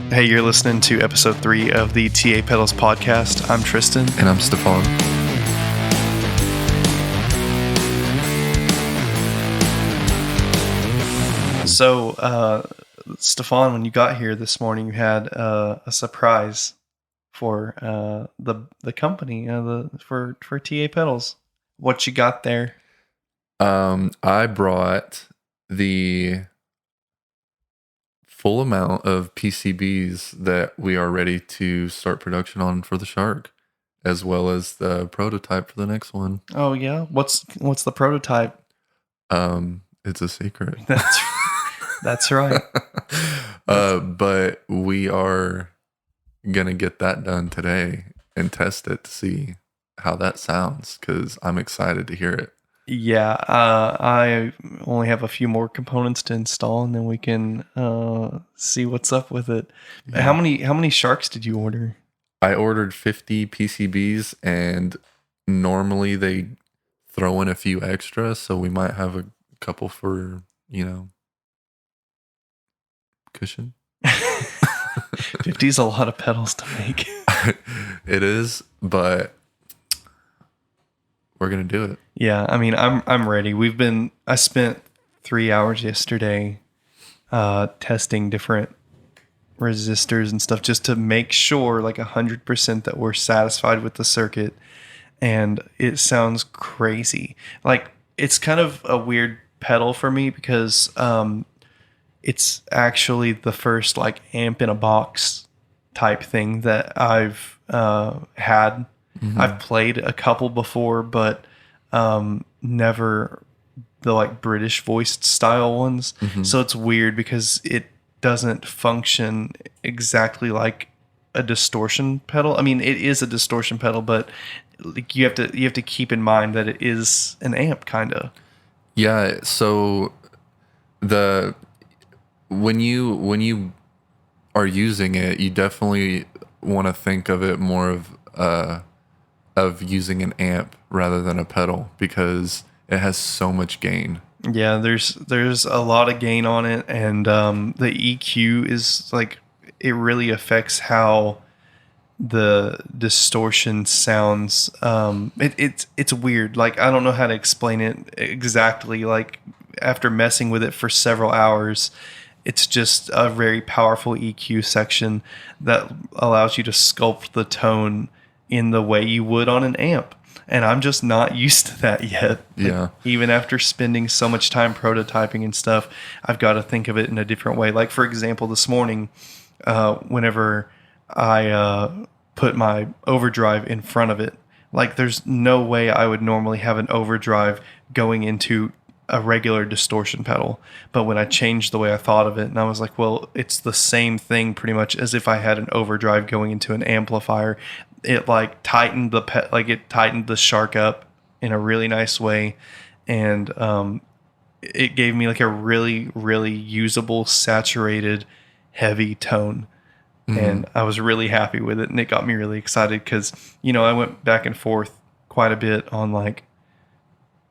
Hey, you're listening to episode 3 of the TA Pedals podcast. I'm Tristan. And I'm Stephon. So, Stephon, when you got here this morning, you had a surprise for the company for TA Pedals. What you got there? I brought the full amount of PCBs that we are ready to start production on for the Shark, as well as the prototype for the next one. Oh yeah, what's the prototype? It's a secret. That's right. But we are gonna get that done today and test it to see how that sounds, because I'm excited to hear it. Yeah, I only have a few more components to install, and then we can see what's up with it. Yeah. How many Sharks did you order? I ordered 50 PCBs, and normally they throw in a few extra, so we might have a couple for, cushion. 50 is a lot of pedals to make. It is, but we're gonna do it. Yeah, I mean, I'm ready. I spent 3 hours yesterday testing different resistors and stuff just to make sure, like 100%, that we're satisfied with the circuit. And it sounds crazy. Like, it's kind of a weird pedal for me because it's actually the first like amp in a box type thing that I've had. Mm-hmm. I've played a couple before, but never the like British voiced style ones. Mm-hmm. So it's weird because it doesn't function exactly like a distortion pedal. I mean, it is a distortion pedal, but like you have to keep in mind that it is an amp, kind of. Yeah. So when you are using it, you definitely want to think of it more of using an amp rather than a pedal, because it has so much gain. Yeah, there's a lot of gain on it, and the EQ is like, it really affects how the distortion sounds. It's weird. Like, I don't know how to explain it exactly. Like, after messing with it for several hours, it's just a very powerful EQ section that allows you to sculpt the tone in the way you would on an amp. And I'm just not used to that yet. Yeah. Like, even after spending so much time prototyping and stuff, I've got to think of it in a different way. Like, for example, this morning, whenever I put my overdrive in front of it, like, there's no way I would normally have an overdrive going into a regular distortion pedal. But when I changed the way I thought of it, and I was like, well, it's the same thing pretty much as if I had an overdrive going into an amplifier. It like tightened the Shark up in a really nice way, and it gave me like a really, really usable, saturated, heavy tone. Mm-hmm. And I was really happy with it, and it got me really excited because, I went back and forth quite a bit on like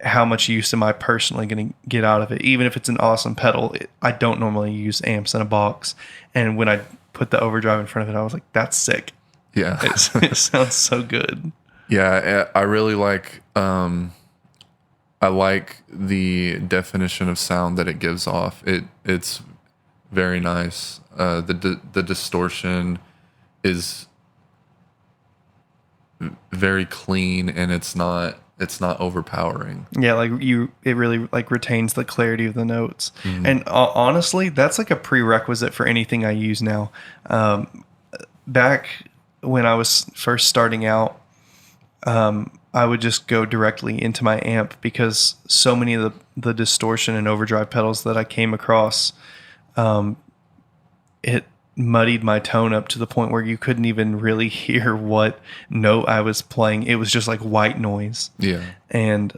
how much use am I personally going to get out of it. Even if it's an awesome pedal, I don't normally use amps in a box. And when I put the overdrive in front of it, I was like, that's sick. Yeah. It sounds so good. Yeah, I really like I like the definition of sound that it gives off. It's very nice. The distortion is very clean, and it's not overpowering. Yeah, like it really like retains the clarity of the notes. Mm-hmm. And honestly, that's like a prerequisite for anything I use now. Back when I was first starting out, I would just go directly into my amp, because so many of the distortion and overdrive pedals that I came across, it muddied my tone up to the point where you couldn't even really hear what note I was playing. It was just like white noise. Yeah. And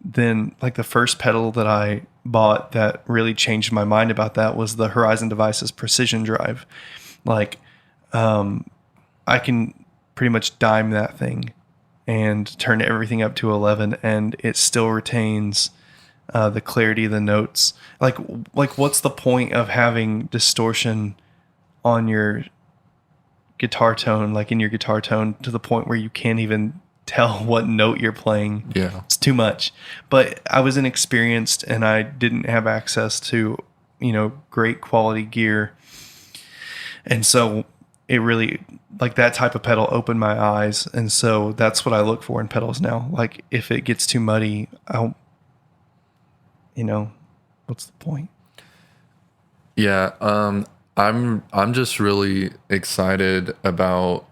then like the first pedal that I bought that really changed my mind about that was the Horizon Devices Precision Drive. Like, I can pretty much dime that thing and turn everything up to 11, and it still retains the clarity of the notes. Like what's the point of having distortion on your guitar tone, like in your guitar tone, to the point where you can't even tell what note you're playing. Yeah. It's too much. But I was inexperienced and I didn't have access to, great quality gear. And so it really, like, that type of pedal opened my eyes. And so that's what I look for in pedals now. Like, if it gets too muddy, what's the point? Yeah, I'm just really excited about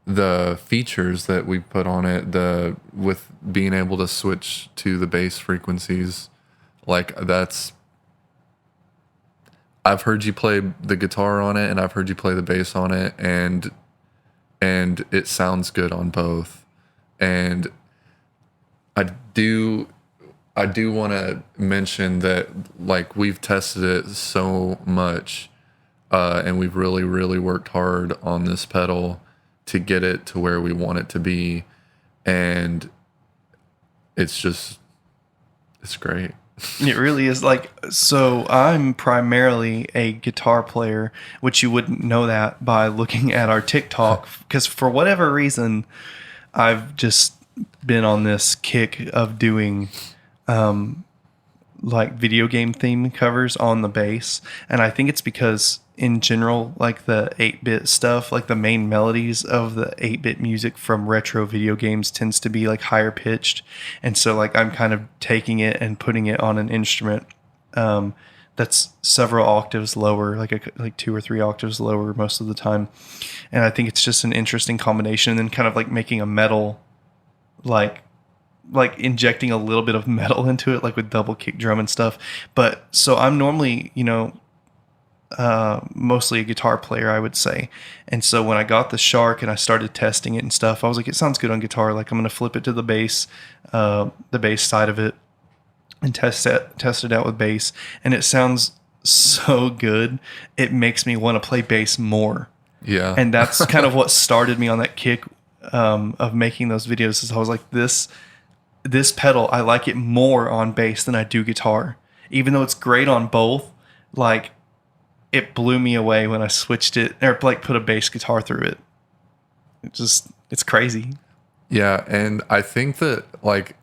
the features that we put on it, with being able to switch to the bass frequencies. Like, I've heard you play the guitar on it and I've heard you play the bass on it, and it sounds good on both. And I do want to mention that, like, we've tested it so much, and we've really, really worked hard on this pedal to get it to where we want it to be. And it's great. It really is. Like, so I'm primarily a guitar player, which you wouldn't know that by looking at our TikTok, because for whatever reason, I've just been on this kick of doing like video game theme covers on the bass. And I think it's because in general, like the 8-bit stuff, like the main melodies of the 8-bit music from retro video games tends to be like higher pitched. And so like I'm kind of taking it and putting it on an instrument that's several octaves lower, like 2 or 3 octaves lower most of the time. And I think it's just an interesting combination. And then kind of like making a metal, like injecting a little bit of metal into it, like with double kick drum and stuff. But so I'm normally, mostly a guitar player, I would say. And so when I got the Shark and I started testing it and stuff, I was like, it sounds good on guitar. Like, I'm going to flip it to the bass side of it, and test it out with bass. And it sounds so good. It makes me want to play bass more. Yeah. And that's kind of what started me on that kick of making those videos. Is I was like, this pedal, I like it more on bass than I do guitar. Even though it's great on both, like, it blew me away when I switched it, or like put a bass guitar through it. It's crazy. Yeah, and I think that, like,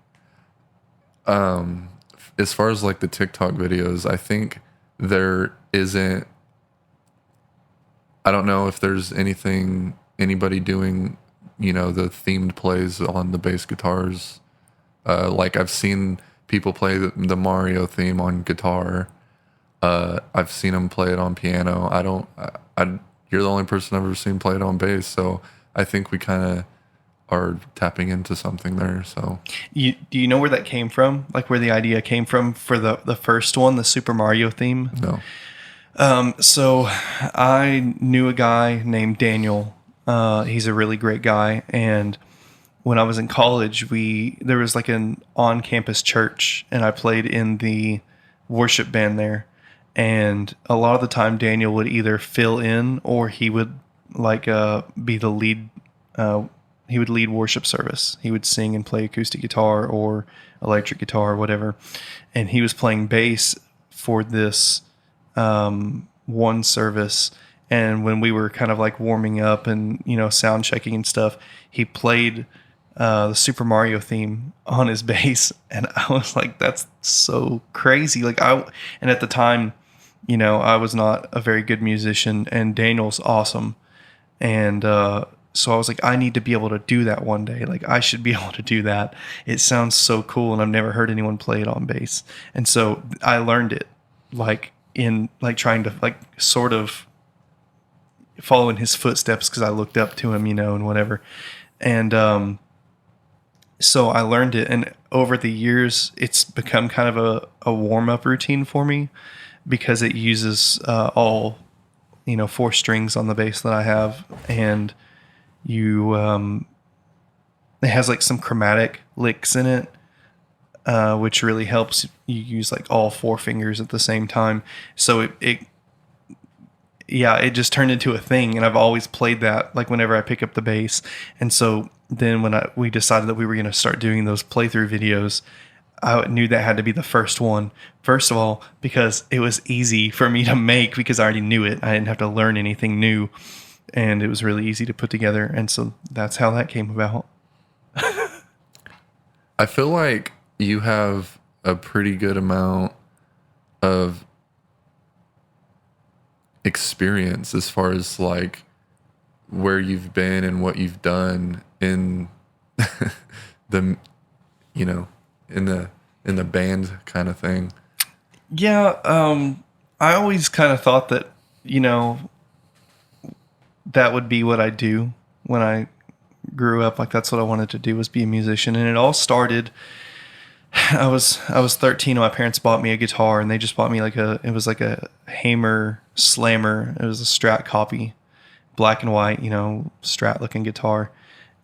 as far as like the TikTok videos, I think there isn't, I don't know if there's anybody doing, the themed plays on the bass guitars. Like, I've seen people play the Mario theme on guitar. I've seen them play it on piano. You're the only person I've ever seen play it on bass. So I think we kind of are tapping into something there. So do you know where that came from? Like, where the idea came from for the first one, the Super Mario theme? No. So I knew a guy named Daniel. He's a really great guy. And when I was in college, there was like an on-campus church, and I played in the worship band there. And a lot of the time, Daniel would either fill in, or he would be the lead. He would lead worship service. He would sing and play acoustic guitar or electric guitar or whatever. And he was playing bass for this one service. And when we were kind of like warming up and sound checking and stuff, he played the Super Mario theme on his bass, and I was like, that's so crazy. And at the time, I was not a very good musician, and Daniel's awesome. And so I was like, I need to be able to do that one day. Like, I should be able to do that. It sounds so cool, and I've never heard anyone play it on bass. And so I learned it, trying to sort of follow in his footsteps, because I looked up to him, and whatever. And so I learned it, and over the years, it's become kind of a warm-up routine for me, because it uses all 4 strings on the bass that I have, and it has like some chromatic licks in it, which really helps you use like all 4 fingers at the same time. So it just turned into a thing, and I've always played that like whenever I pick up the bass. And so then when we decided that we were going to start doing those playthrough videos, I knew that had to be the first one. First of all, because it was easy for me to make because I already knew it. I didn't have to learn anything new, and it was really easy to put together. And so that's how that came about. I feel like you have a pretty good amount of experience as far as like where you've been and what you've done in the, you know, in the band kind of thing. Yeah, I always kind of thought that, that would be what I do when I grew up. Like that's what I wanted to do, was be a musician. And it all started, I was 13 and my parents bought me a guitar, and they just bought me it was like a Hamer Slammer. It was a Strat copy, black and white, Strat looking guitar.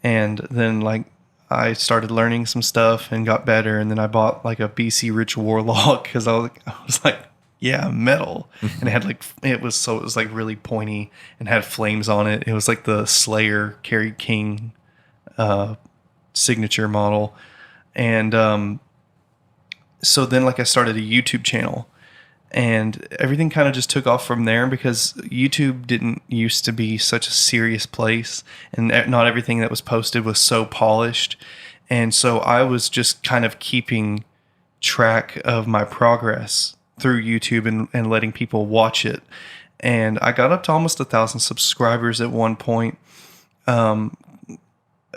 And then like I started learning some stuff and got better. And then I bought like a BC Rich Warlock because I was like, yeah, metal. And it was like really pointy and had flames on it. It was like the Slayer Kerry King signature model. And so then like I started a YouTube channel, and everything kind of just took off from there because YouTube didn't used to be such a serious place, and not everything that was posted was so polished. And so I was just kind of keeping track of my progress through YouTube and letting people watch it. And I got up to almost 1,000 subscribers at one point.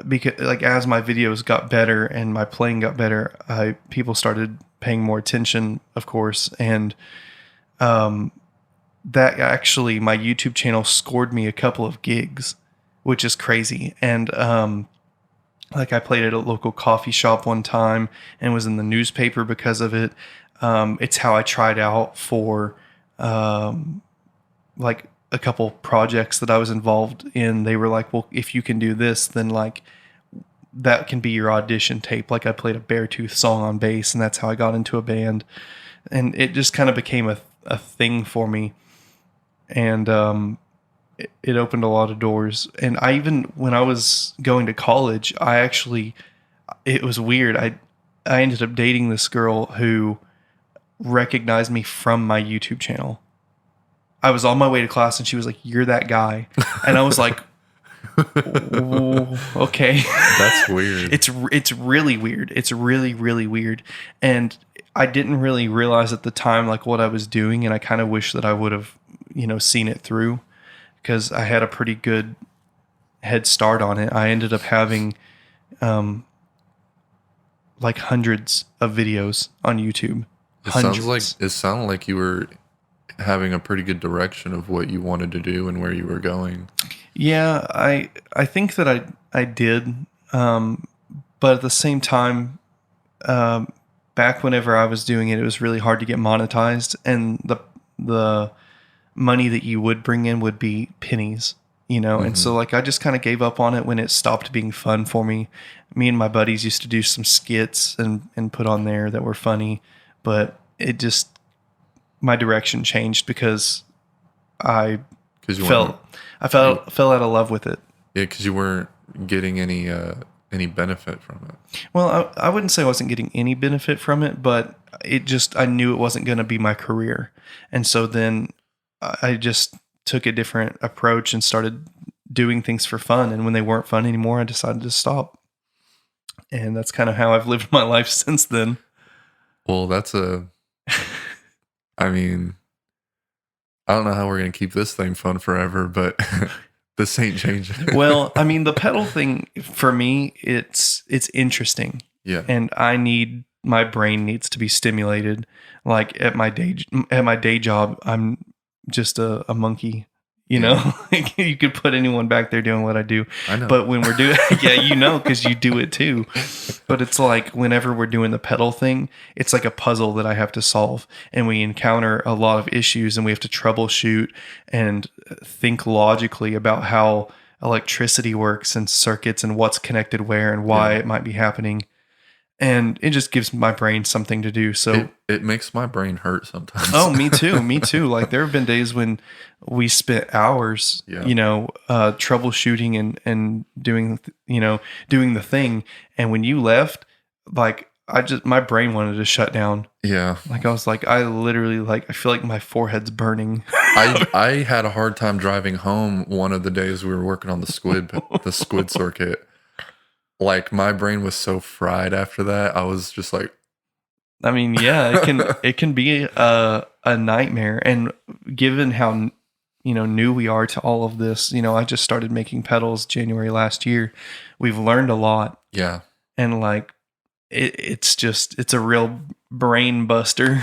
Because like as my videos got better and my playing got better, people started paying more attention, of course. And that actually, my YouTube channel scored me a couple of gigs, which is crazy. And like I played at a local coffee shop one time and was in the newspaper because of it. It's how I tried out for like a couple projects that I was involved in. They were like, well, if you can do this, then like that can be your audition tape. Like I played a Beartooth song on bass, and that's how I got into a band. And it just kind of became a thing for me. And it opened a lot of doors. And when I was going to college, it was weird. I ended up dating this girl who recognized me from my YouTube channel. I was on my way to class and she was like, "You're that guy." And I was like, okay. That's weird. It's really weird. It's really, really weird. And I didn't really realize at the time like what I was doing, and I kind of wish that I would have, seen it through, because I had a pretty good head start on it. I ended up having like hundreds of videos on YouTube. It sounded like you were having a pretty good direction of what you wanted to do and where you were going. Yeah, I think that I did, but at the same time, back whenever I was doing it, it was really hard to get monetized, and the money that you would bring in would be pennies, Mm-hmm. And so like I just kind of gave up on it when it stopped being fun for me. Me and my buddies used to do some skits and put on there that were funny, but my direction changed because I fell out of love with it. Yeah, because you weren't getting any benefit from it. Well, I wouldn't say I wasn't getting any benefit from it, but I knew it wasn't going to be my career. And so then I just took a different approach and started doing things for fun. And when they weren't fun anymore, I decided to stop. And that's kind of how I've lived my life since then. Well, I mean, I don't know how we're going to keep this thing fun forever, but this ain't changing. Well, I mean, the pedal thing for me, it's interesting. Yeah. And my brain needs to be stimulated. Like at my day job, I'm just a monkey, Like you could put anyone back there doing what I do. I know. But when we're doing, yeah, because you do it too. But it's like whenever we're doing the pedal thing, it's like a puzzle that I have to solve, and we encounter a lot of issues, and we have to troubleshoot and think logically about how electricity works and circuits and what's connected where and why it might be happening. And it just gives my brain something to do. So it makes my brain hurt sometimes. Oh, me too. Like there have been days when we spent hours, troubleshooting and doing, doing the thing. And when you left, like my brain wanted to shut down. Yeah. Like I was like, I literally like, I feel like my forehead's burning. I had a hard time driving home one of the days we were working on the squid circuit. Like my brain was so fried after that. I was just like, I mean, yeah, it can be a nightmare. And given how new we are to all of this, I just started making pedals January last year. We've learned a lot, yeah. and like it's a real brain buster.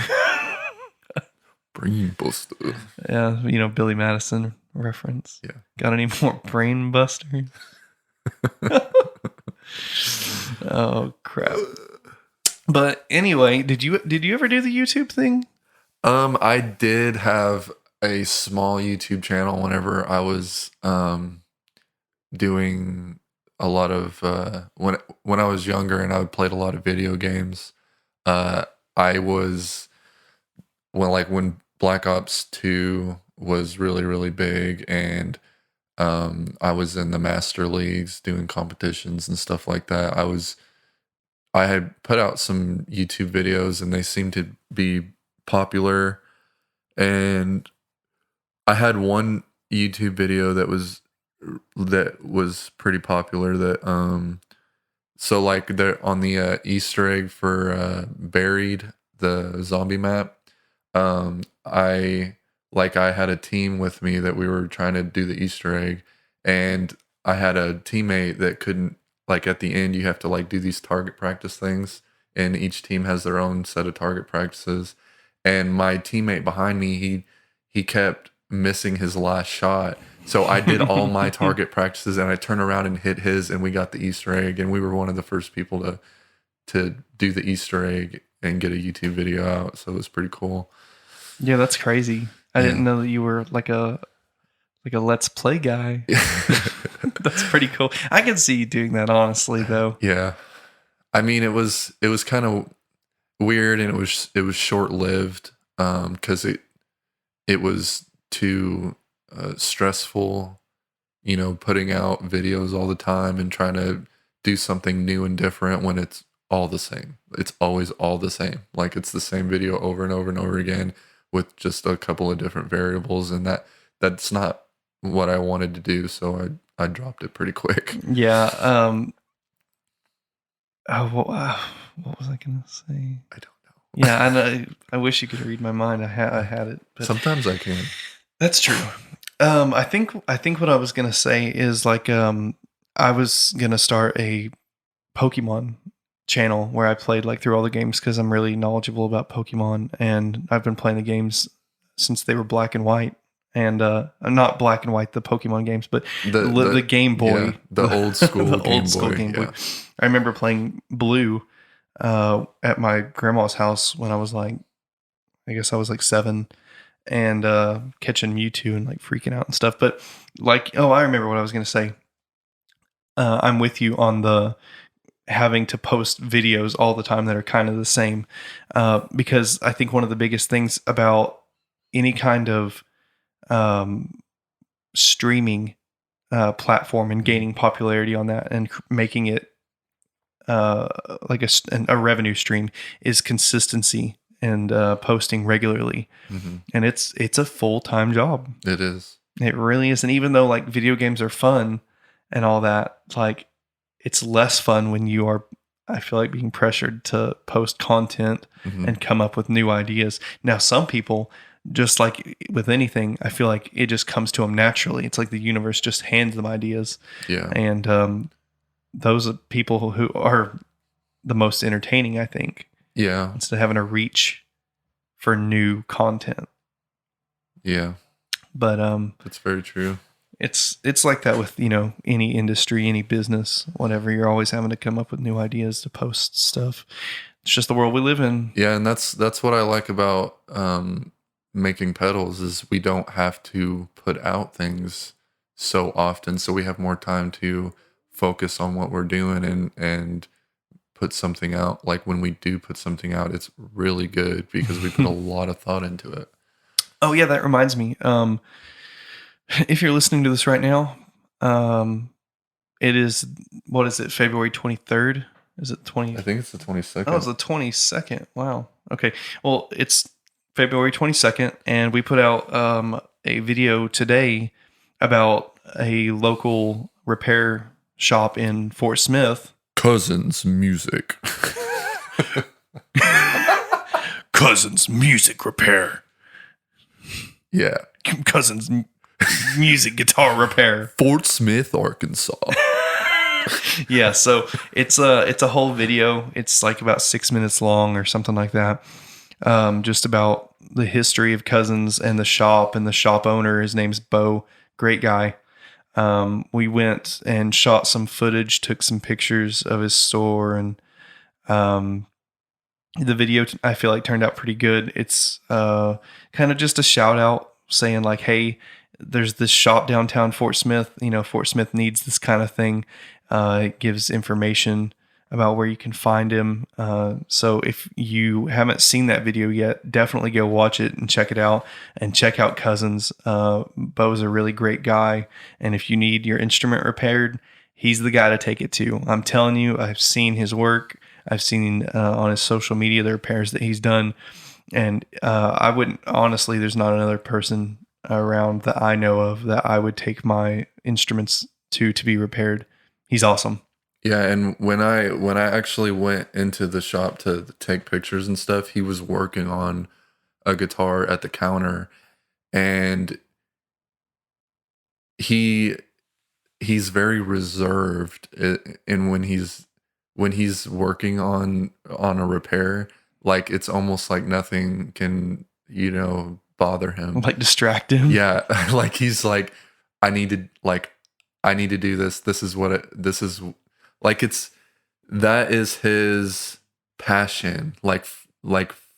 Brain buster. Yeah, Billy Madison reference. Yeah. Got any more brain busters? Oh crap. But anyway, did you ever do the YouTube thing? I did have a small YouTube channel whenever I was doing a lot of when I was younger and I played a lot of video games. I was when Black Ops 2 was really, really big, and I was in the master leagues doing competitions and stuff like that. I had put out some YouTube videos and they seemed to be popular. And I had one YouTube video that was pretty popular so like they're on the Easter egg for Buried, the zombie map. I had a team with me that we were trying to do the Easter egg, and I had a teammate that couldn't, like at the end you have to like do these target practice things, and each team has their own set of target practices. And my teammate behind me, he kept missing his last shot. So I did all my target practices and I turned around and hit his, and we got the Easter egg, and we were one of the first people to do the Easter egg and get a YouTube video out. So it was pretty cool. Yeah, that's crazy. I didn't know that you were like a Let's Play guy. That's pretty cool. I can see you doing that, honestly, though. Yeah. I mean, it was kind of weird, and it was short lived because it was too stressful, putting out videos all the time and trying to do something new and different when it's all the same. It's always all the same. Like it's the same video over and over and over again with just a couple of different variables, and that's not what I wanted to do, so I dropped it pretty quick. Yeah. What was I gonna say? I don't know. Yeah, I wish you could read my mind. I had it. But sometimes I can. That's true. I think what I was gonna say is like I was gonna start a Pokemon channel where I played like through all the games because I'm really knowledgeable about Pokemon, and I've been playing the games since they were black and white. And not black and white, the Pokemon games, but the Game Boy, yeah, the old school, the Game old school Boy, Game Boy. yeah. I remember playing Blue at my grandma's house when I was like, I guess I was like 7, and catching Mewtwo and like freaking out and stuff. But like, I remember what I was gonna say. I'm with you on the having to post videos all the time that are kind of the same, because I think one of the biggest things about any kind of streaming platform and gaining popularity on that and making it like a revenue stream is consistency and posting regularly. Mm-hmm. And it's a full-time job. It is. It really is. And even though like video games are fun and all that, like it's less fun when you are, I feel like, being pressured to post content and come up with new ideas. Now, some people, just like with anything, I feel like it just comes to them naturally. It's like the universe just hands them ideas. Yeah. And those are people who are the most entertaining, I think. Yeah. Instead of having to reach for new content. Yeah. But that's very true. It's like that with, any industry, any business, whatever. You're always having to come up with new ideas to post stuff. It's just the world we live in. Yeah, and that's what I like about making pedals is we don't have to put out things so often, so we have more time to focus on what we're doing and put something out. Like when we do put something out, it's really good because we put a lot of thought into it. Oh yeah, that reminds me. If you're listening to this right now, it is, what is it, February 23rd? Is it 20? I think it's the 22nd. Oh, it's the 22nd. Wow. Okay. Well, it's February 22nd, and we put out a video today about a local repair shop in Fort Smith. Cousins Music. Cousins Music Repair. Yeah. Cousins Music Guitar Repair. Fort Smith, Arkansas. Yeah, so it's a whole video. It's like about 6 minutes long or something like that. Just about the history of Cousins and the shop owner. His name's Bo. Great guy. We went and shot some footage, took some pictures of his store, and the video I feel like turned out pretty good. It's kind of just a shout out saying like, hey, there's this shop downtown Fort Smith. You know, Fort Smith needs this kind of thing. It gives information about where you can find him. So if you haven't seen that video yet, definitely go watch it and check it out, and check out Cousins. Bo's a really great guy. And if you need your instrument repaired, he's the guy to take it to. I'm telling you, I've seen his work. I've seen on his social media the repairs that he's done. And I wouldn't, honestly, there's not another person around that I know of that I would take my instruments to be repaired. He's awesome. Yeah, and when I actually went into the shop to take pictures and stuff, he was working on a guitar at the counter, and he's very reserved in when he's working on a repair. Like, it's almost like nothing can, bother him. Like, distract him. Yeah, like he's like, I need to do this. This is that is his passion, like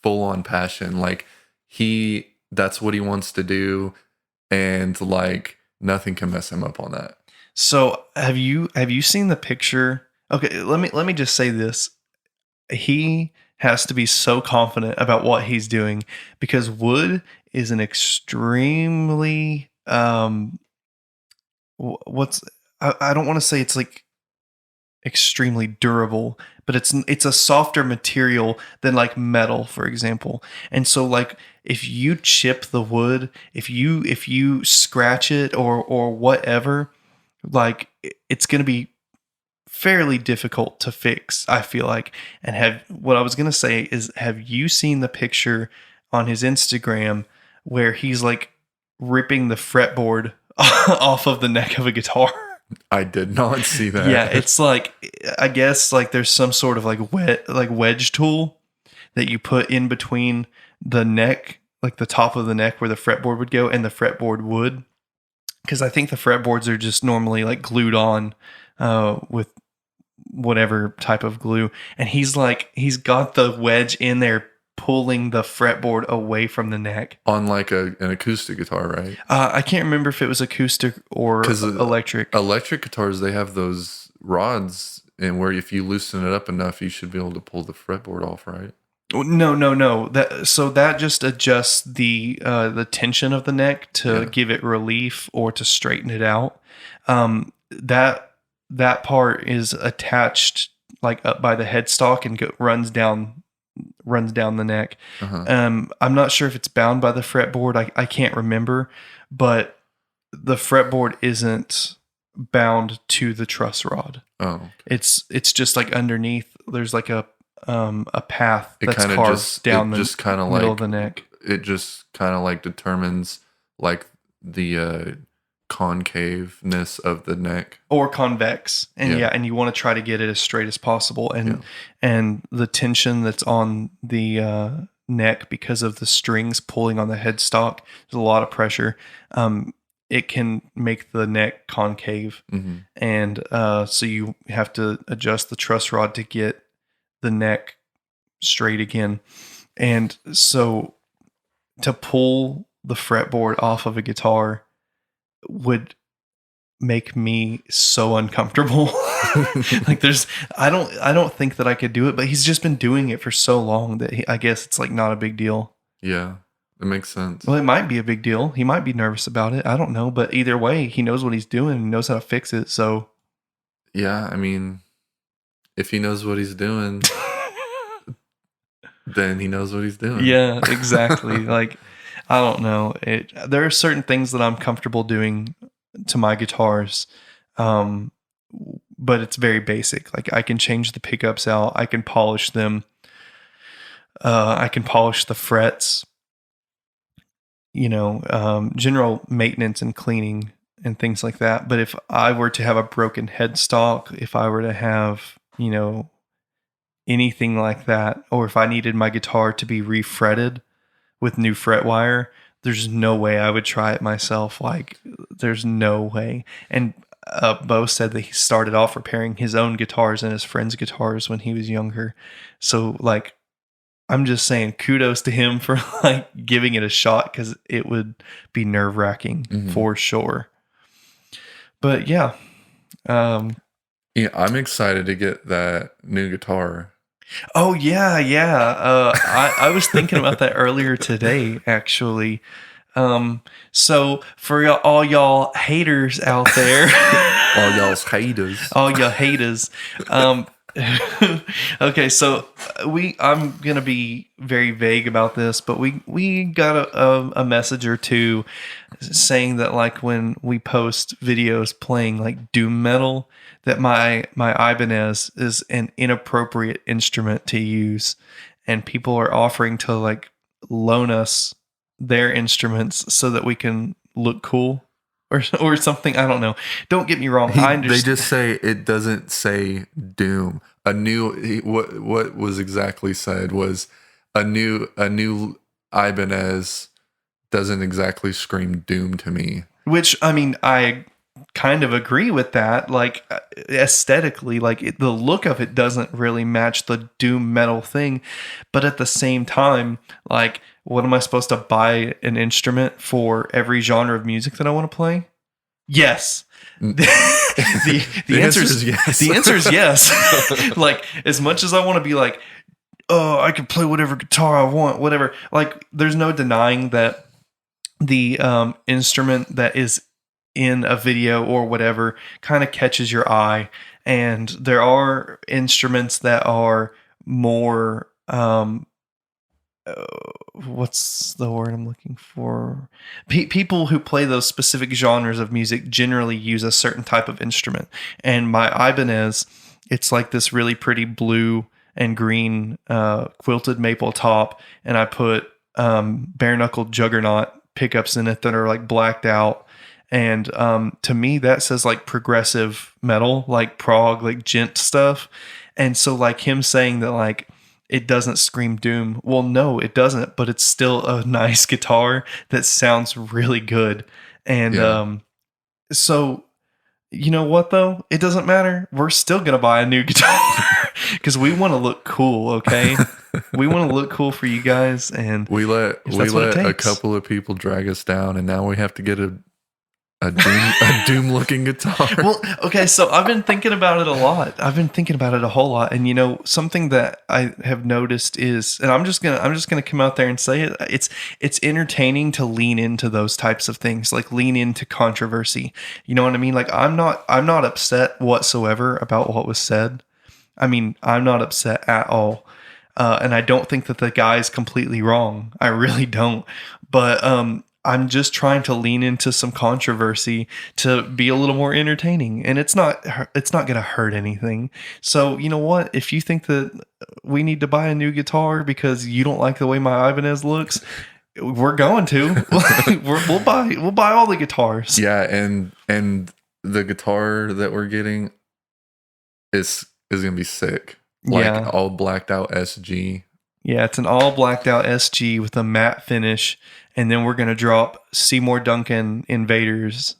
full on passion. Like that's what he wants to do, and like nothing can mess him up on that. So have you seen the picture? Okay, let me just say this. He has to be so confident about what he's doing, because wood is an extremely I don't want to say it's like extremely durable, but it's a softer material than like metal, for example. And so like if you chip the wood, if you scratch it or whatever, like it's going to be fairly difficult to fix, I feel like. And what I was going to say is, have you seen the picture on his Instagram where he's like ripping the fretboard off of the neck of a guitar? I did not see that. Yeah, it's like, I guess like there's some sort of like wedge tool that you put in between the neck, like the top of the neck where the fretboard would go, and the fretboard would. Because I think the fretboards are just normally like glued on with whatever type of glue. And he's got the wedge in there pulling the fretboard away from the neck. On like an acoustic guitar, right? I can't remember if it was acoustic or electric. Electric guitars, they have those rods, and where if you loosen it up enough, you should be able to pull the fretboard off, right? No. That just adjusts the tension of the neck to give it relief or to straighten it out. That part is attached like up by the headstock and runs down the neck. Uh-huh. I'm not sure if it's bound by the fretboard. I can't remember, but the fretboard isn't bound to the truss rod. Oh, okay. It's just like underneath. There's like a path that's carved down the middle of the neck. It just kind of like determines like the concaveness of the neck, or convex, and and you want to try to get it as straight as possible, and the tension that's on the neck because of the strings pulling on the headstock, there's a lot of pressure. It can make the neck concave, and so you have to adjust the truss rod to get the neck straight again. And so to pull the fretboard off of a guitar would make me so uncomfortable. Like I don't think that I could do it, but he's just been doing it for so long that I guess it's like not a big deal. Yeah, it makes sense. Well, it might be a big deal. He might be nervous about it. I don't know, but either way, he knows what he's doing and knows how to fix it. So yeah, I mean, if he knows what he's doing, then he knows what he's doing. Yeah, exactly. Like, I don't know. There are certain things that I'm comfortable doing to my guitars, um, but it's very basic. Like, I can change the pickups out. I can polish them. I can polish the frets. General maintenance and cleaning and things like that. But if I were to have a broken headstock, if I were to have, anything like that, or if I needed my guitar to be refretted with new fret wire, there's no way I would try it myself. Like, there's no way. And Bo said that he started off repairing his own guitars and his friends' guitars when he was younger. So, like, I'm just saying kudos to him for like giving it a shot, because it would be nerve-wracking for sure. But yeah. Yeah, I'm excited to get that new guitar. Oh, yeah. I was thinking about that earlier today, actually. So for all y'all haters out there, all y'all's haters, all y'all haters, okay, so I'm gonna be very vague about this, but we got a message or two saying that, like, when we post videos playing like doom metal, that my Ibanez is an inappropriate instrument to use, and people are offering to like loan us their instruments so that we can look cool or something. I don't know. Don't get me wrong. I understand. They just say it doesn't say doom. What was exactly said was a new Ibanez doesn't exactly scream doom to me. Which, I mean, I kind of agree with that. Like, aesthetically, like, the look of it doesn't really match the doom metal thing. But at the same time, like, what am I supposed to buy an instrument for every genre of music that I want to play? Yes. The answer is yes. The answer is yes. Like, as much as I want to be like, oh, I can play whatever guitar I want, whatever. Like, there's no denying that the instrument that is in a video or whatever kind of catches your eye. And there are instruments that are more what's the word I'm looking for? People who play those specific genres of music generally use a certain type of instrument. And my Ibanez, it's like this really pretty blue and green quilted maple top, and I put bare knuckle juggernaut pickups in it that are like blacked out. And to me, that says like progressive metal, like prog, like gent stuff. And so, like, him saying that, like, it doesn't scream doom. Well, no, it doesn't, but it's still a nice guitar that sounds really good. And so, you know what, though? It doesn't matter. We're still going to buy a new guitar because we want to look cool, okay? We want to look cool for you guys. And we let a couple of people drag us down, and now we have to get a doom looking guitar. Well, okay, so I've been thinking about it a lot. I've been thinking about it a whole lot. And something that I have noticed is, and I'm just gonna come out there and say it, it's entertaining to lean into those types of things, like lean into controversy. You know what I mean? Like, I'm not upset whatsoever about what was said. I mean, I'm not upset at all. And I don't think that the guy's completely wrong. I really don't. But I'm just trying to lean into some controversy to be a little more entertaining, and it's not going to hurt anything. So, you know what? If you think that we need to buy a new guitar because you don't like the way my Ibanez looks, we're going to. We'll buy all the guitars. Yeah, and the guitar that we're getting is going to be sick. Like, all blacked out SG. Yeah, it's an all blacked out SG with a matte finish. And then we're going to drop Seymour Duncan Invaders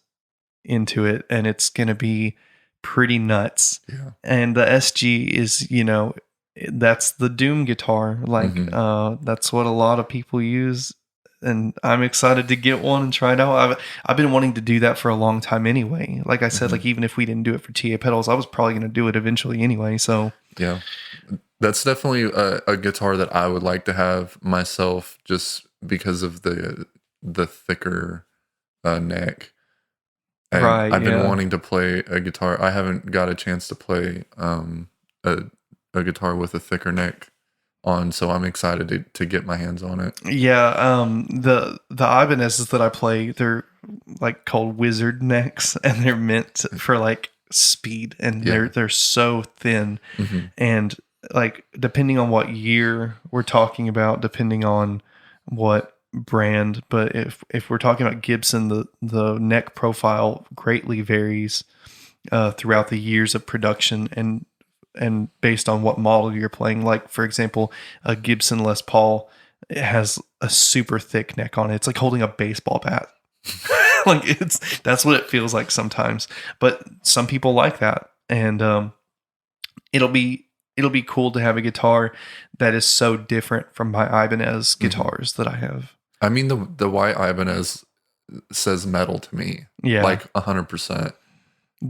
into it, and it's going to be pretty nuts. Yeah. And the SG is, that's the Doom guitar. Like, that's what a lot of people use. And I'm excited to get one and try it out. I've been wanting to do that for a long time anyway. Like I said, like, even if we didn't do it for TA pedals, I was probably going to do it eventually anyway. So yeah, that's definitely a guitar that I would like to have myself, just because of the thicker neck. And right, I've been wanting to play a guitar. I haven't got a chance to play a guitar with a thicker neck on, so I'm excited to get my hands on it. Yeah, the Ibanez's that I play, they're like called wizard necks, and they're meant for like speed, and they're so thin, and like depending on what year we're talking about, depending on what brand, but if we're talking about Gibson, the neck profile greatly varies throughout the years of production, and based on what model you're playing. Like, for example, a Gibson Les Paul, it has a super thick neck on it. It's like holding a baseball bat. Like, that's what it feels like sometimes. But some people like that, and it'll be cool to have a guitar that is so different from my Ibanez guitars that I have. I mean, the white Ibanez says metal to me. Yeah, like 100%.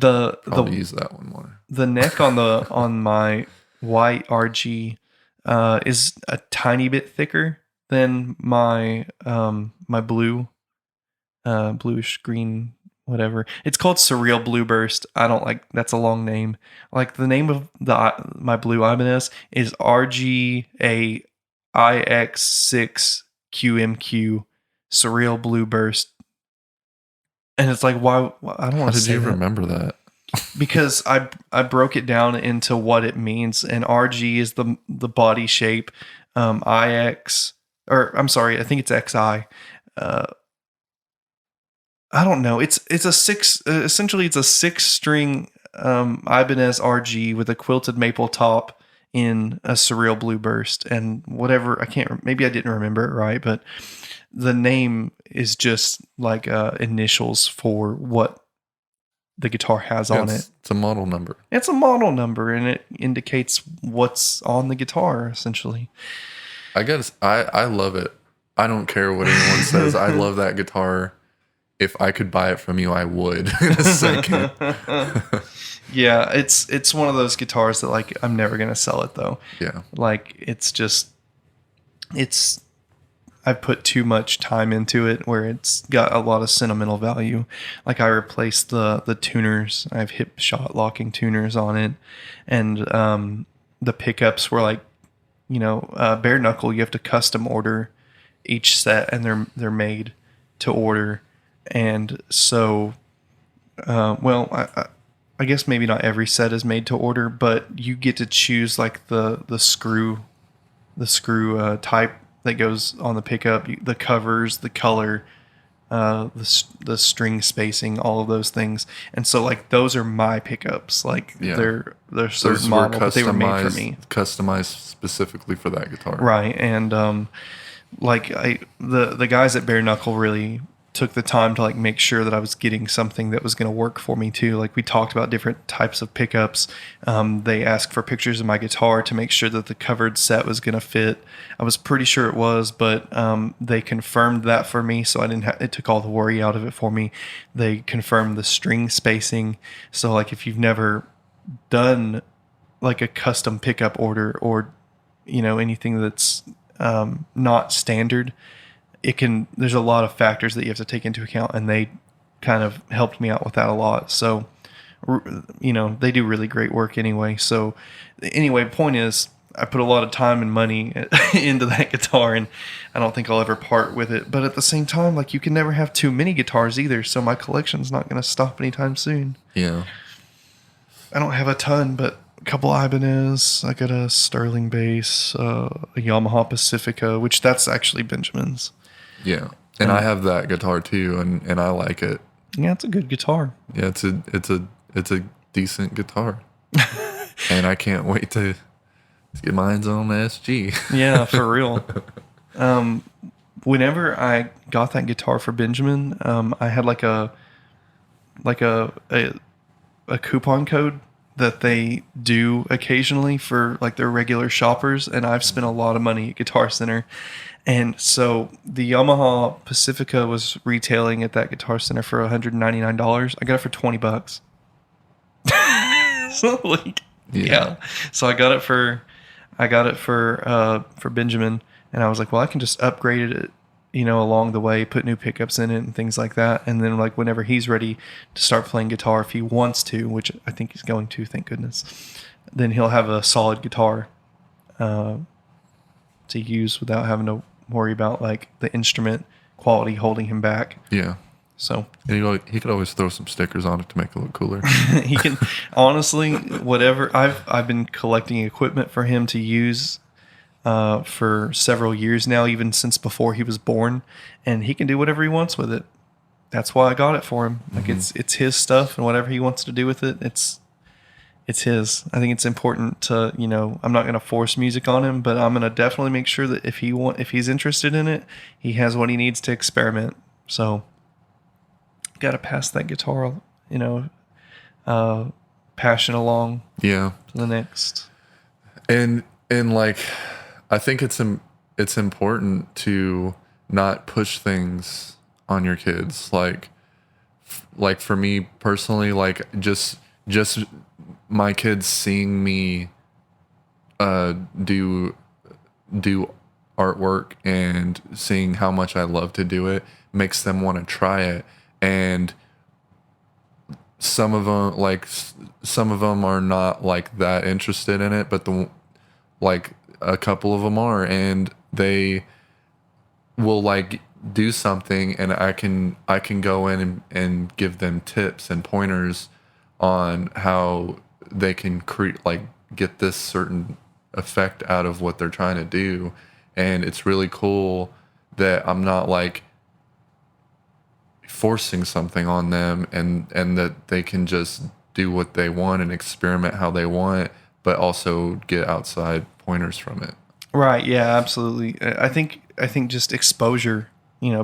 I'll use that one more. The neck on my white RG is a tiny bit thicker than my my blue bluish green, whatever. It's called Surreal Blue Burst. I don't like, that's a long name. Like, the name of my blue Ibanez is RGA IX6QMQ Surreal Blue Burst. And it's like, why? I don't want to say that. How did you remember that? Because I broke it down into what it means, and RG is the body shape. IX, or I'm sorry, I think it's XI. I don't know. It's a six. Essentially, it's a 6-string Ibanez RG with a quilted maple top in a Surreal Blue Burst, and whatever. I can't. Maybe I didn't remember it right, but the name is just like initials for what the guitar has on it. It's a model number. It's a model number, and it indicates what's on the guitar, essentially. I guess I love it. I don't care what anyone says. I love that guitar. If I could buy it from you, I would in a second. Yeah, it's one of those guitars that, like, I'm never gonna sell it though. Yeah. Like, I've put too much time into it where it's got a lot of sentimental value. Like, I replaced the tuners. I have hip shot locking tuners on it. And the pickups were like, bare knuckle, you have to custom order each set, and they're made to order. And so, I guess maybe not every set is made to order, but you get to choose like the screw type that goes on the pickup, the covers, the color, the string spacing, all of those things. And so, like, those are my pickups. Like, they're certain model, but they were made for me, customized specifically for that guitar. Right. And the guys at Bare Knuckle really took the time to like make sure that I was getting something that was going to work for me too. Like, we talked about different types of pickups. They asked for pictures of my guitar to make sure that the covered set was going to fit. I was pretty sure it was, but they confirmed that for me, so I didn't it took all the worry out of it for me. They confirmed the string spacing. So, like, if you've never done like a custom pickup order, or anything that's not standard, there's a lot of factors that you have to take into account, and they kind of helped me out with that a lot. So, they do really great work anyway. So anyway, point is, I put a lot of time and money into that guitar, and I don't think I'll ever part with it. But at the same time, like, you can never have too many guitars either. So my collection's not going to stop anytime soon. Yeah. I don't have a ton, but a couple Ibanez. I got a Sterling bass, a Yamaha Pacifica, which that's actually Benjamin's. Yeah, and I have that guitar too, and I like it. Yeah, it's a good guitar. Yeah, it's a decent guitar, and I can't wait to get mine on the SG. Yeah, for real. Whenever I got that guitar for Benjamin, I had like a coupon code that they do occasionally for like their regular shoppers, and I've spent a lot of money at Guitar Center. And so the Yamaha Pacifica was retailing at that Guitar Center for $199. I got it for $20. So, like, yeah. So I got it for Benjamin, and I was like, well, I can just upgrade it along the way, put new pickups in it and things like that. And then like whenever he's ready to start playing guitar, if he wants to, which I think he's going to, thank goodness, then he'll have a solid guitar to use without having to worry about like the instrument quality holding him back. Yeah. So And he could always throw some stickers on it to make it look cooler. he can, honestly, whatever. I've been collecting equipment for him to use for several years now, even since before he was born, and he can do whatever he wants with it. That's why I got it for him. Like it's his stuff, and whatever he wants to do with it, it's his. I think it's important to, I'm not going to force music on him, but I'm going to definitely make sure that if he's interested in it, he has what he needs to experiment. So got to pass that guitar, passion along Yeah. to the next. And like, I think it's important to not push things on your kids. Like for me personally, like just my kids seeing me do artwork and seeing how much I love to do it makes them want to try it. And some of them are not like that interested in it, but a couple of them are, and they will like do something, and I can go in and give them tips and pointers on how they can get this certain effect out of what they're trying to do. And it's really cool that I'm not like forcing something on them, and that they can just do what they want and experiment how they want, but also get outside pointers from it. Right. Yeah, absolutely. I think just exposure,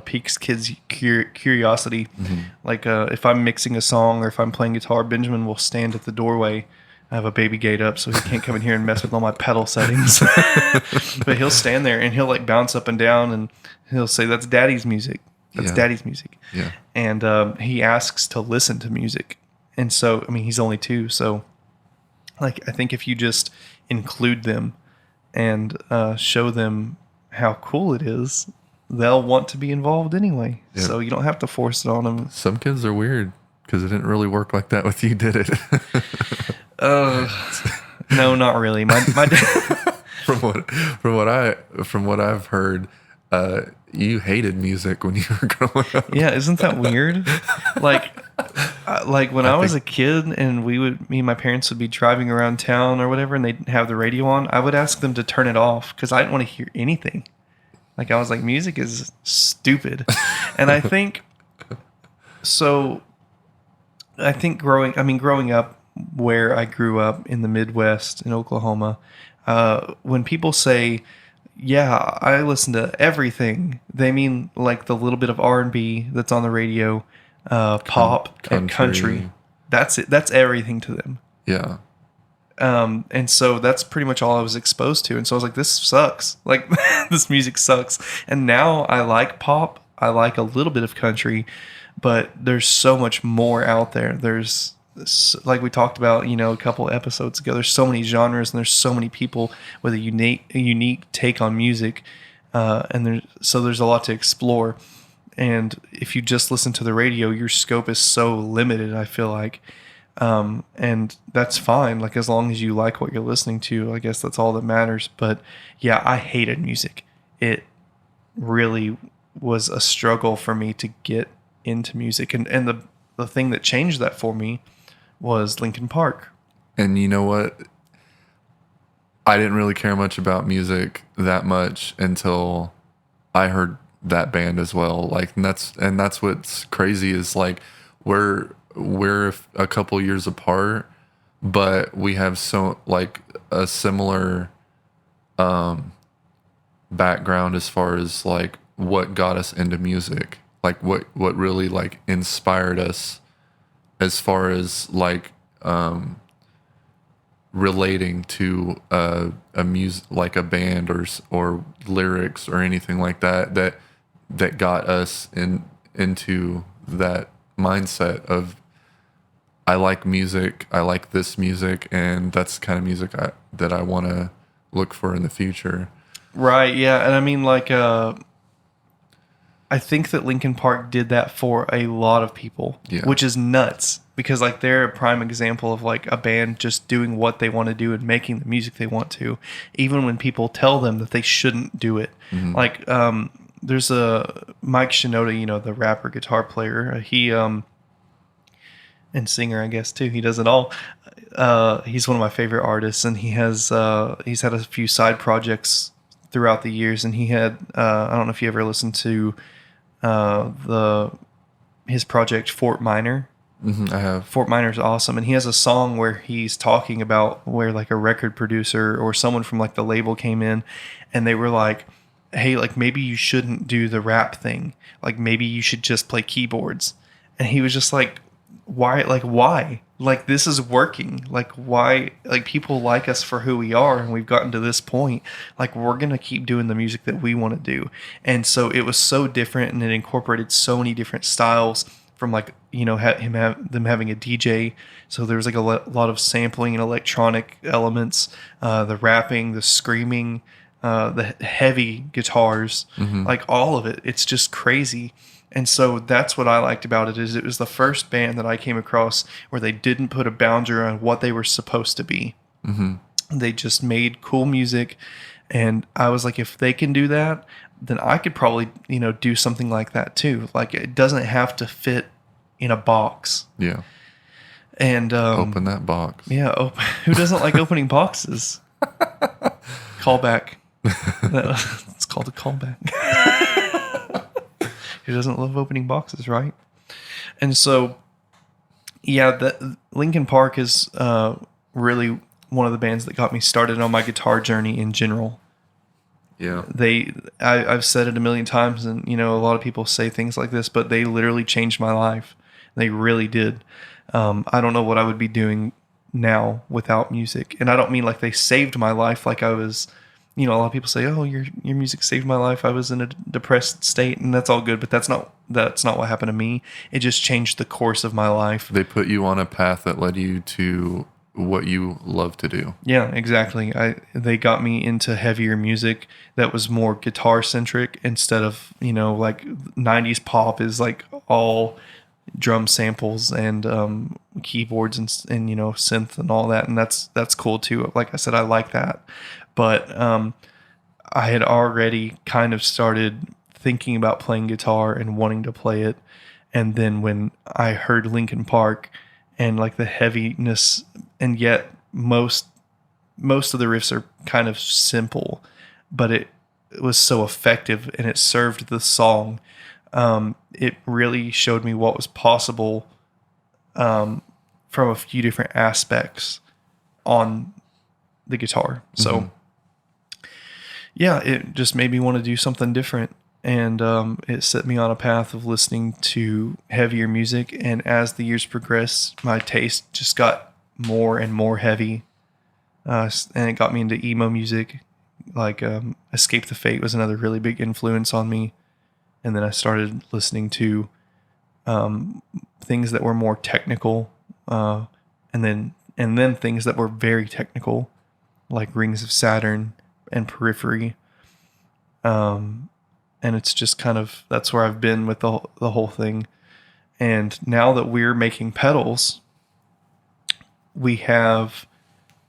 piques kids' curiosity. Mm-hmm. Like if I'm mixing a song or if I'm playing guitar, Benjamin will stand at the doorway. I have a baby gate up, so he can't come in here and mess with all my pedal settings. But he'll stand there and he'll like bounce up and down, and he'll say, "That's Daddy's music. That's Daddy's music." Yeah. And he asks to listen to music. And so, I mean, he's only 2, so like I think if you just include them and show them how cool it is, they'll want to be involved anyway. Yeah. So you don't have to force it on them. Some kids are weird because it didn't really work like that with you, did it? No, not really. My dad. from what I've heard, you hated music when you were growing up. Yeah, isn't that weird? Like when I was a kid, and me and my parents would be driving around town or whatever, and they'd have the radio on, I would ask them to turn it off because I didn't want to hear anything. Like I was like, music is stupid. And I think growing up where I grew up in the Midwest in Oklahoma, when people say, yeah, I listen to everything, they mean like the little bit of R&B that's on the radio, pop and country. That's it. That's everything to them. Yeah. And so that's pretty much all I was exposed to. And so I was like, this sucks. Like this music sucks. And now I like pop. I like a little bit of country, but there's so much more out there. There's, like we talked about, a couple episodes ago, there's so many genres and there's so many people with a unique take on music. And there's a lot to explore. And if you just listen to the radio, your scope is so limited, I feel like. And that's fine. Like as long as you like what you're listening to, I guess that's all that matters. But yeah, I hated music. It really was a struggle for me to get into music. And the thing that changed that for me was Linkin Park. And you know what? I didn't really care much about music that much until I heard that band as well. Like, and that's what's crazy is like we're a couple years apart, but we have so like a similar background as far as like what got us into music, like what really like inspired us as far as like relating to a music, like a band or lyrics or anything like that got us into that mindset of I like music, I like this music, and that's the kind of music that I want to look for in the future. Right, yeah. And I mean, like, I think that Linkin Park did that for a lot of people, Yeah. which is nuts because like they're a prime example of like a band just doing what they want to do and making the music they want to, even when people tell them that they shouldn't do it. Like there's a Mike Shinoda, you know, the rapper guitar player. He and singer, I guess too. He does it all. He's one of my favorite artists, and he's had a few side projects throughout the years. And he had I don't know if you ever listened to the his project Fort Minor. I have. Fort Minor's awesome, and he has a song where he's talking about where like a record producer or someone from like the label came in, and they were like, "Hey, like maybe you shouldn't do the rap thing. Like maybe you should just play keyboards." And he was just like, "Why? Like why? Like this is working. Like why? Like people like us for who we are, and we've gotten to this point. Like we're gonna keep doing the music that we want to do." And so it was so different, and it incorporated so many different styles from like you know them having a DJ. So there was like a lot of sampling and electronic elements, the rapping, the screaming, the heavy guitars, like all of it. It's just crazy. And so that's what I liked about it is it was the first band that I came across where they didn't put a boundary on what they were supposed to be. They just made cool music, and I was like, if they can do that, then I could probably you know do something like that too. Like it doesn't have to fit in a box. Yeah. And Open that box. yeah, who doesn't like opening boxes? Callback. It's called a callback. Who doesn't love opening boxes, right? And so, yeah, Linkin Park is really one of the bands that got me started on my guitar journey in general. Yeah. I've said it a million times, and you know, a lot of people say things like this, but they literally changed my life. They really did. I don't know what I would be doing now without music, and I don't mean like they saved my life. Like I was, you know, a lot of people say, "Oh, your music saved my life. I was in a depressed state," and that's all good, but that's not what happened to me. It just changed the course of my life. They put you on a path that led you to what you love to do. Yeah, exactly. They got me into heavier music that was more guitar centric instead of, you know, like 90s pop is like all drum samples and keyboards and you know synth and all that, and that's cool too. Like I said, I like that. But I had already kind of started thinking about playing guitar and wanting to play it. And then when I heard Linkin Park and like the heaviness, and yet most of the riffs are kind of simple, but it was so effective and it served the song. It really showed me what was possible from a few different aspects on the guitar. So yeah, it just made me want to do something different. And it set me on a path of listening to heavier music. And as the years progressed, my taste just got more and more heavy. And it got me into emo music. Like Escape the Fate was another really big influence on me. And then I started listening to things that were more technical. And then things that were very technical, like Rings of Saturn and Periphery. And it's just kind of, that's where I've been with the whole thing. And now that we're making pedals, we have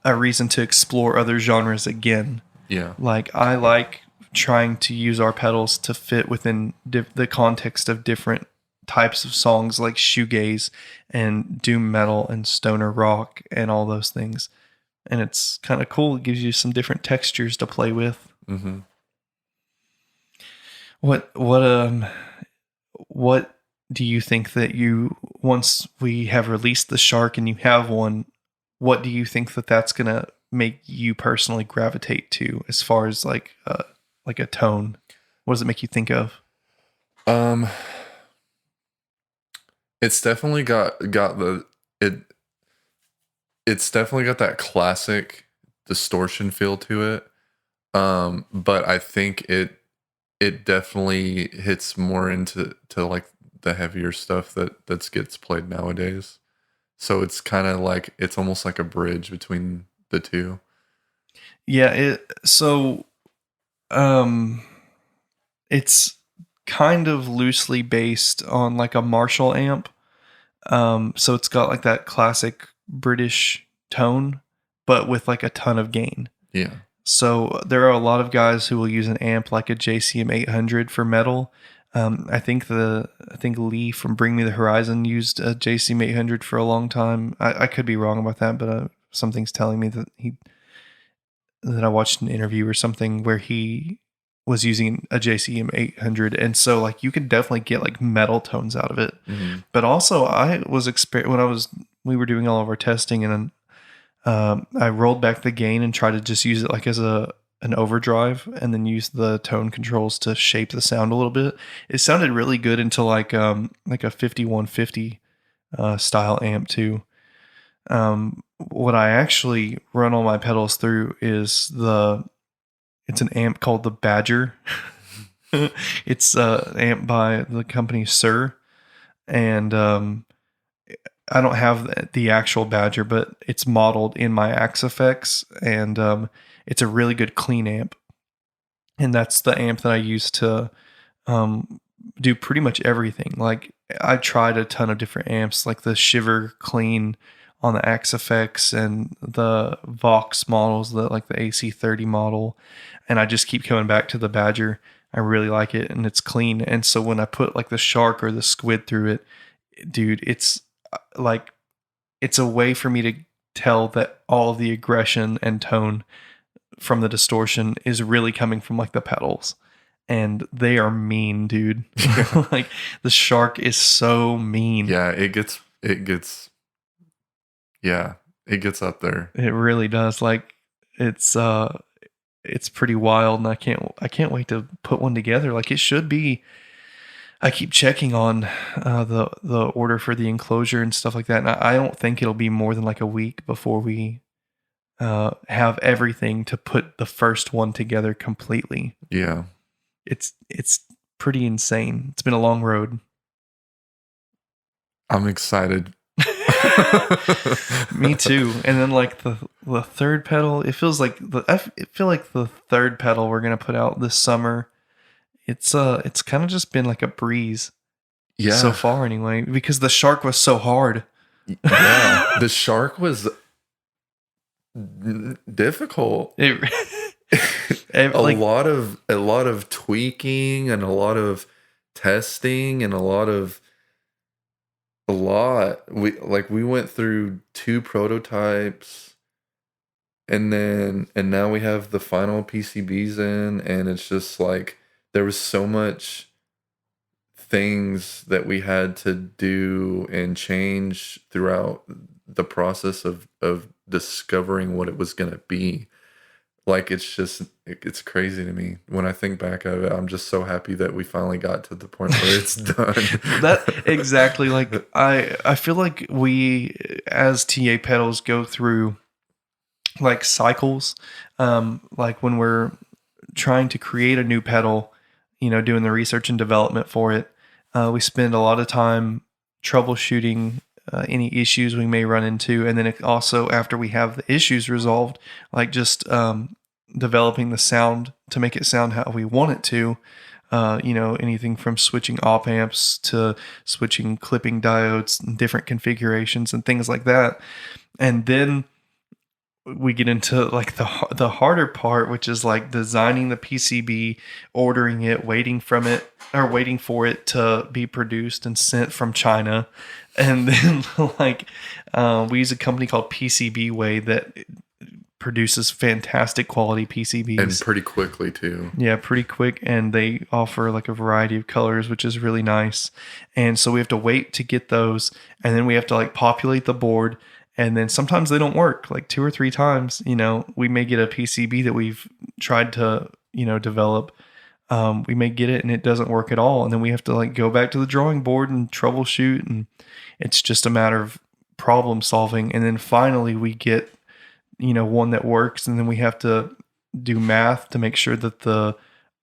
a reason to explore other genres again. Yeah. Like I like trying to use our pedals to fit within the context of different types of songs like shoegaze and doom metal and stoner rock and all those things. And it's kind of cool. It gives you some different textures to play with. Mm-hmm. What do you think that once we have released the Shark and you have one, what do you think that that's going to make you personally gravitate to as far as like a tone? What does it make you think of? It's definitely it's definitely got that classic distortion feel to it. But I think it definitely hits more into like the heavier stuff that gets played nowadays. So it's kind of like, it's almost like a bridge between the two. Yeah. It's kind of loosely based on like a Marshall amp. So it's got like that classic British tone, but with like a ton of gain. Yeah. So there are a lot of guys who will use an amp like a JCM 800 for metal. I think Lee from Bring Me the Horizon used a JCM 800 for a long time. I could be wrong about that, but something's telling me that I watched an interview or something where he was using a JCM 800, and so like you could definitely get like metal tones out of it. Mm-hmm. But also, we were doing all of our testing, and I rolled back the gain and tried to just use it like as an overdrive, and then use the tone controls to shape the sound a little bit. It sounded really good into like a 5150 style amp too. What I actually run all my pedals through is it's an amp called the Badger. It's an amp by the company Sir, and I don't have the actual Badger, but it's modeled in my Axe Effects, and it's a really good clean amp. And that's the amp that I use to do pretty much everything. Like I tried a ton of different amps, like the Shiver Clean on the Axe Effects and the Vox models, like the AC30 model, and I just keep coming back to the Badger. I really like it, and it's clean. And so when I put like the Shark or the Squid through it, dude, it's like it's a way for me to tell that all the aggression and tone from the distortion is really coming from like the pedals, and they are mean, dude. Like the Shark is so mean. Yeah, it gets up there. It really does. Like it's pretty wild, and I can't wait to put one together. Like it should be. I keep checking on the order for the enclosure and stuff like that, and I don't think it'll be more than like a week before we have everything to put the first one together completely. Yeah, it's pretty insane. It's been a long road. I'm excited. Me too. And then like the third pedal, I feel like the third pedal we're gonna put out this summer. It's kind of just been like a breeze, so far anyway, because the Shark was so hard. Yeah, the Shark was difficult. A lot of tweaking and a lot of testing and a lot. We went through 2 prototypes, and now we have the final PCBs in, and it's just like there was so much things that we had to do and change throughout the process of discovering what it was going to be. Like it's crazy to me when I think back of it. I'm just so happy that we finally got to the point where it's done. That exactly. Like I feel like we as TA pedals go through like cycles. Like when we're trying to create a new pedal, doing the research and development for it, we spend a lot of time troubleshooting any issues we may run into, and then it also, after we have the issues resolved, like just developing the sound to make it sound how we want it to. Anything from switching op amps to switching clipping diodes and different configurations and things like that. And then we get into like the harder part, which is like designing the PCB, ordering it, waiting for it to be produced and sent from China. And then like we use a company called PCB Way that produces fantastic quality PCBs. And pretty quickly too. Yeah, pretty quick. And they offer like a variety of colors, which is really nice. And so we have to wait to get those. And then we have to like populate the board. And then sometimes they don't work, like 2 or 3 times. We may get a PCB that we've tried to, develop. We may get it and it doesn't work at all. And then we have to like go back to the drawing board and troubleshoot. And it's just a matter of problem solving. And then finally we get, one that works. And then we have to do math to make sure that the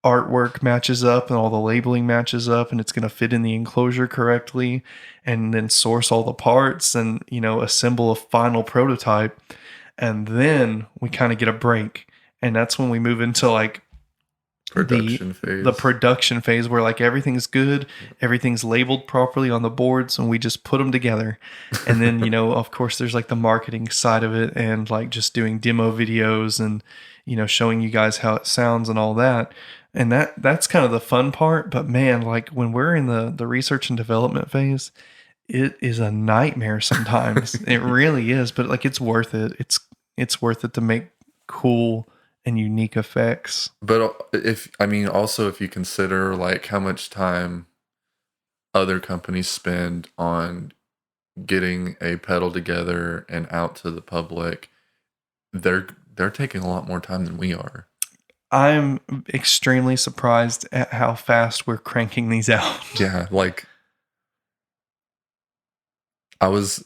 artwork matches up and all the labeling matches up and it's going to fit in the enclosure correctly, and then source all the parts and assemble a final prototype. And then we kind of get a break, and that's when we move into like Production phase. the production phase where like everything's good, everything's labeled properly on the boards, and we just put them together. And then, you know, of course, there's like the marketing side of it, and like just doing demo videos and, you know, showing you guys how it sounds and all that. And that's kind of the fun part. But man, like when we're in the research and development phase, it is a nightmare sometimes. It really is, but like it's worth it. It's worth it to make cool and unique effects. But also if you consider like how much time other companies spend on getting a pedal together and out to the public, they're taking a lot more time than we are. I'm extremely surprised at how fast we're cranking these out. Yeah, like I was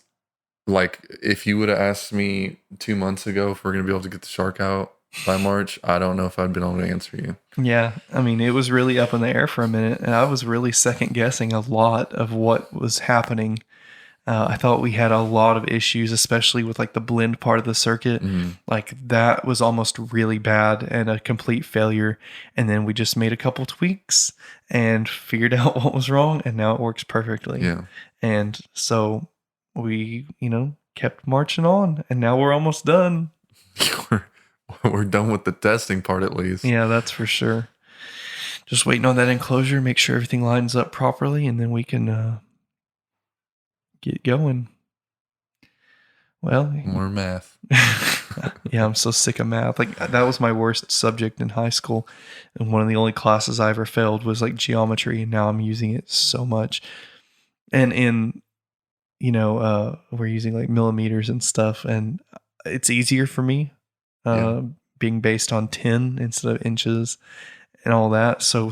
like, if you would have asked me 2 months ago if we're gonna be able to get the Shark out by March, I don't know if I'd been able to answer you. Yeah, I mean, it was really up in the air for a minute, and I was really second guessing a lot of what was happening. I thought we had a lot of issues, especially with like the blend part of the circuit. Like that was almost really bad and a complete failure. And then we just made a couple tweaks and figured out what was wrong, and now it works perfectly. Yeah. And so we, you know, kept marching on, and now we're almost done. We're done with the testing part at least. Yeah, that's for sure. Just waiting on that enclosure, make sure everything lines up properly, and then we can get going. Well, more math. Yeah, I'm so sick of math. Like that was my worst subject in high school, and one of the only classes I ever failed was like geometry, and now I'm using it so much. And in, you know, we're using like millimeters and stuff, and it's easier for me being based on 10 instead of inches and all that. So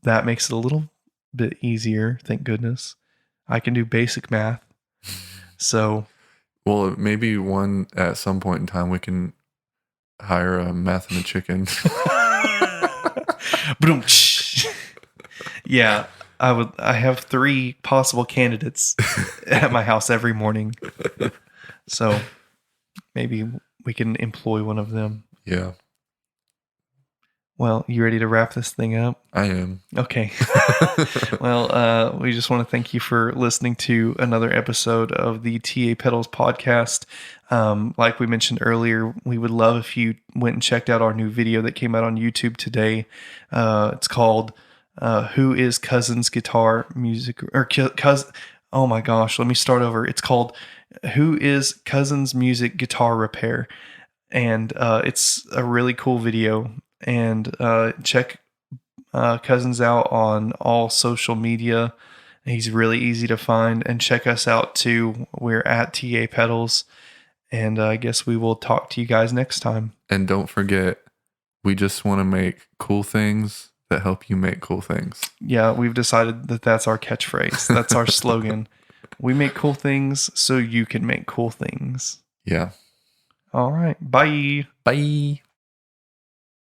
that makes it a little bit easier. Thank goodness. I can do basic math. So, well, maybe at some point in time we can hire a math and a chicken. Yeah, I have 3 possible candidates at my house every morning. So maybe we can employ one of them. Yeah. Well, you ready to wrap this thing up? I am. Okay. Well, we just want to thank you for listening to another episode of the TA Pedals podcast. Like we mentioned earlier, we would love if you went and checked out our new video that came out on YouTube today. It's called Who is Cousin's Guitar Music? Oh my gosh, let me start over. It's called Who is Cousin's Music Guitar Repair? And it's a really cool video. And check Cousins out on all social media. He's really easy to find. And check us out too. We're at TA Pedals. And I guess we will talk to you guys next time. And don't forget, we just want to make cool things that help you make cool things. Yeah, we've decided that that's our catchphrase. That's our slogan. We make cool things so you can make cool things. Yeah. All right. Bye. Bye.